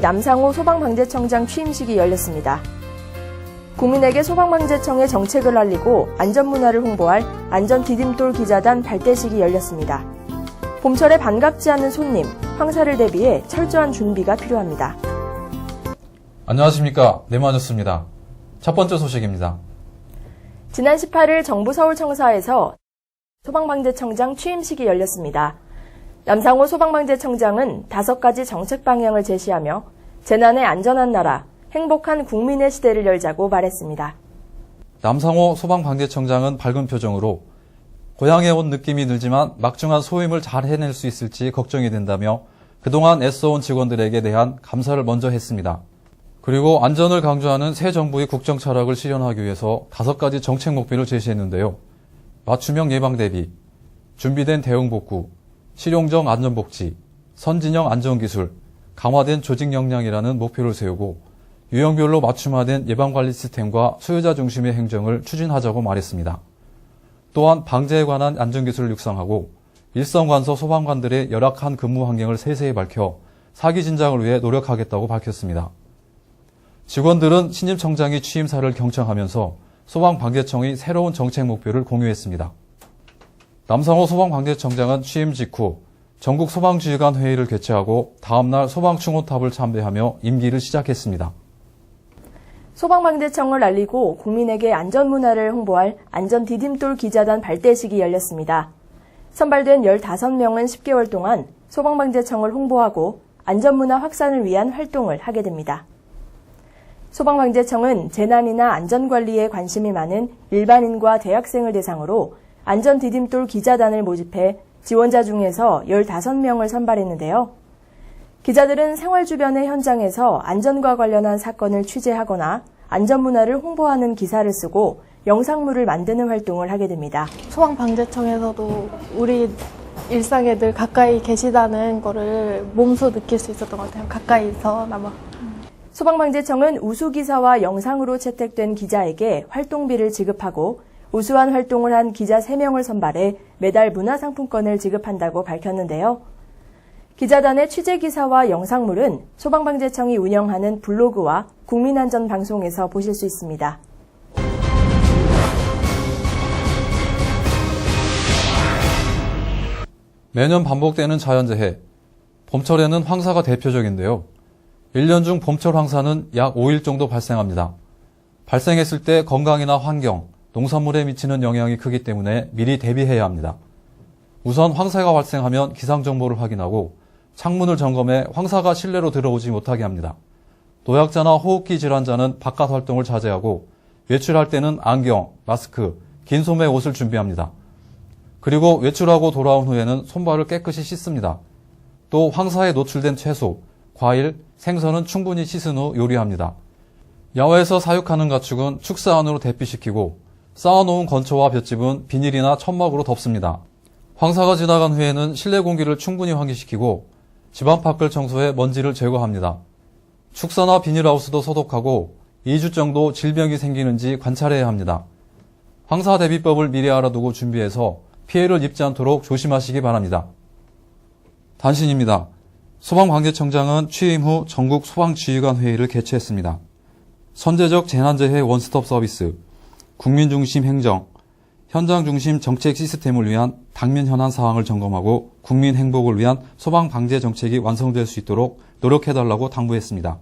남상호 소방방재청장 취임식이 열렸습니다. 국민에게 소방방재청의 정책을 알리고 안전문화를 홍보할 안전디딤돌 기자단 발대식이 열렸습니다. 봄철에 반갑지 않은 손님, 황사를 대비해 철저한 준비가 필요합니다. 안녕하십니까. 네마뉴스입니다. 첫 번째 소식입니다. 지난 18일 정부 서울청사에서 소방방재청장 취임식이 열렸습니다. 남상호 소방방재청장은 5가지 정책 방향을 제시하며 재난에 안전한 나라, 행복한 국민의 시대를 열자고 말했습니다. 남상호 소방방재청장은 밝은 표정으로 고향에 온 느낌이 들지만 막중한 소임을 잘 해낼 수 있을지 걱정이 된다며 그동안 애써온 직원들에게 대한 감사를 먼저 했습니다. 그리고 안전을 강조하는 새 정부의 국정 철학을 실현하기 위해서 5가지 정책 목표를 제시했는데요. 맞춤형 예방 대비, 준비된 대응 복구, 실용적 안전복지, 선진형 안전기술, 강화된 조직 역량이라는 목표를 세우고 유형별로 맞춤화된 예방관리 시스템과 수요자 중심의 행정을 추진하자고 말했습니다. 또한 방제에 관한 안전기술을 육성하고 일선관서 소방관들의 열악한 근무 환경을 세세히 밝혀 사기 진작을 위해 노력하겠다고 밝혔습니다. 직원들은 신임 청장이 취임사를 경청하면서 소방방재청의 새로운 정책 목표를 공유했습니다. 남상호 소방방재청장은 취임 직후 전국 소방지휘관 회의를 개최하고 다음날 소방충호탑을 참배하며 임기를 시작했습니다. 소방방재청을 알리고 국민에게 안전문화를 홍보할 안전디딤돌 기자단 발대식이 열렸습니다. 선발된 15명은 10개월 동안 소방방재청을 홍보하고 안전문화 확산을 위한 활동을 하게 됩니다. 소방방재청은 재난이나 안전관리에 관심이 많은 일반인과 대학생을 대상으로 안전디딤돌 기자단을 모집해 지원자 중에서 15명을 선발했는데요. 기자들은 생활 주변의 현장에서 안전과 관련한 사건을 취재하거나 안전문화를 홍보하는 기사를 쓰고 영상물을 만드는 활동을 하게 됩니다. 소방방재청에서도 우리 일상에 늘 가까이 계시다는 거를 몸소 느낄 수 있었던 것 같아요. 가까이서나마. 소방방재청은 우수기사와 영상으로 채택된 기자에게 활동비를 지급하고 우수한 활동을 한 기자 3명을 선발해 매달 문화상품권을 지급한다고 밝혔는데요. 기자단의 취재기사와 영상물은 소방방재청이 운영하는 블로그와 국민안전방송에서 보실 수 있습니다. 매년 반복되는 자연재해, 봄철에는 황사가 대표적인데요. 1년 중 봄철 황사는 약 5일 정도 발생합니다. 발생했을 때 건강이나 환경, 농산물에 미치는 영향이 크기 때문에 미리 대비해야 합니다. 우선 황사가 발생하면 기상정보를 확인하고 창문을 점검해 황사가 실내로 들어오지 못하게 합니다. 노약자나 호흡기 질환자는 바깥 활동을 자제하고 외출할 때는 안경, 마스크, 긴 소매 옷을 준비합니다. 그리고 외출하고 돌아온 후에는 손발을 깨끗이 씻습니다. 또 황사에 노출된 채소, 과일, 생선은 충분히 씻은 후 요리합니다. 야외에서 사육하는 가축은 축사 안으로 대피시키고 쌓아놓은 건초와 볏짚은 비닐이나 천막으로 덮습니다. 황사가 지나간 후에는 실내 공기를 충분히 환기시키고 집 안팎을 청소해 먼지를 제거합니다. 축사나 비닐하우스도 소독하고 2주 정도 질병이 생기는지 관찰해야 합니다. 황사 대비법을 미리 알아두고 준비해서 피해를 입지 않도록 조심하시기 바랍니다. 단신입니다. 소방방재청장은 취임 후 전국 소방지휘관 회의를 개최했습니다. 선제적 재난재해 원스톱 서비스, 국민중심 행정, 현장중심 정책 시스템을 위한 당면 현안 사항을 점검하고 국민 행복을 위한 소방방재 정책이 완성될 수 있도록 노력해달라고 당부했습니다.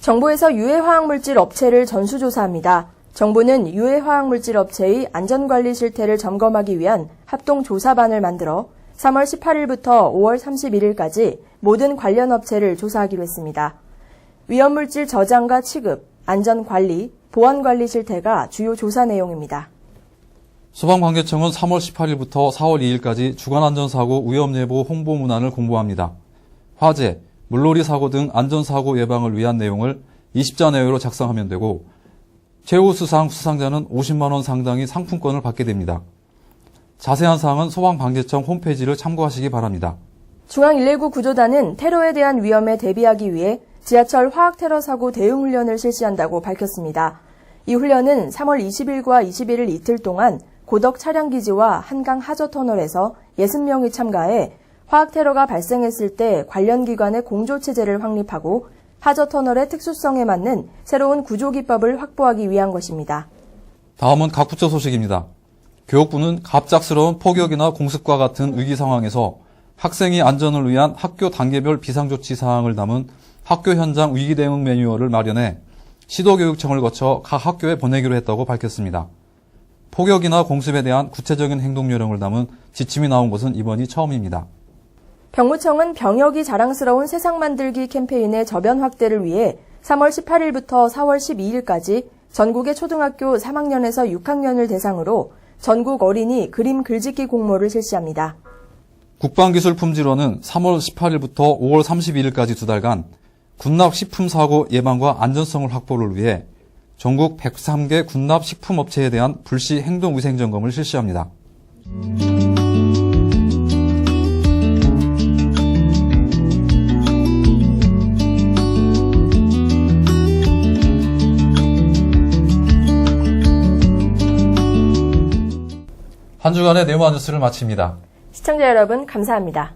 정부에서 유해화학물질 업체를 전수조사합니다. 정부는 유해화학물질 업체의 안전관리 실태를 점검하기 위한 합동조사반을 만들어 3월 18일부터 5월 31일까지 모든 관련 업체를 조사하기로 했습니다. 위험물질 저장과 취급, 안전관리, 보안관리 실태가 주요 조사 내용입니다. 소방방재청은 3월 18일부터 4월 2일까지 주간안전사고 위험예보 홍보문안을 공부합니다. 화재, 물놀이 사고 등 안전사고 예방을 위한 내용을 20자 내외로 작성하면 되고 최우수상 수상자는 50만 원 상당의 상품권을 받게 됩니다. 자세한 사항은 소방방재청 홈페이지를 참고하시기 바랍니다. 중앙119 구조단은 테러에 대한 위험에 대비하기 위해 지하철 화학테러 사고 대응훈련을 실시한다고 밝혔습니다. 이 훈련은 3월 20일과 21일 이틀 동안 고덕 차량기지와 한강 하저터널에서 60명이 참가해 화학 테러가 발생했을 때 관련 기관의 공조 체제를 확립하고 하저 터널의 특수성에 맞는 새로운 구조 기법을 확보하기 위한 것입니다. 다음은 각부처 소식입니다. 교육부는 갑작스러운 폭격이나 공습과 같은 위기 상황에서 학생의 안전을 위한 학교 단계별 비상조치 사항을 담은 학교 현장 위기 대응 매뉴얼을 마련해 시도교육청을 거쳐 각 학교에 보내기로 했다고 밝혔습니다. 폭격이나 공습에 대한 구체적인 행동 요령을 담은 지침이 나온 것은 이번이 처음입니다. 병무청은 병역이 자랑스러운 세상 만들기 캠페인의 저변 확대를 위해 3월 18일부터 4월 12일까지 전국의 초등학교 3학년에서 6학년을 대상으로 전국 어린이 그림 글짓기 공모를 실시합니다. 국방기술품질원은 3월 18일부터 5월 32일까지 2달간 군납식품사고 예방과 안전성을 확보를 위해 전국 103개 군납식품업체에 대한 불시 행동위생점검을 실시합니다. 한 주간의 네모한 뉴스를 마칩니다. 시청자 여러분 감사합니다.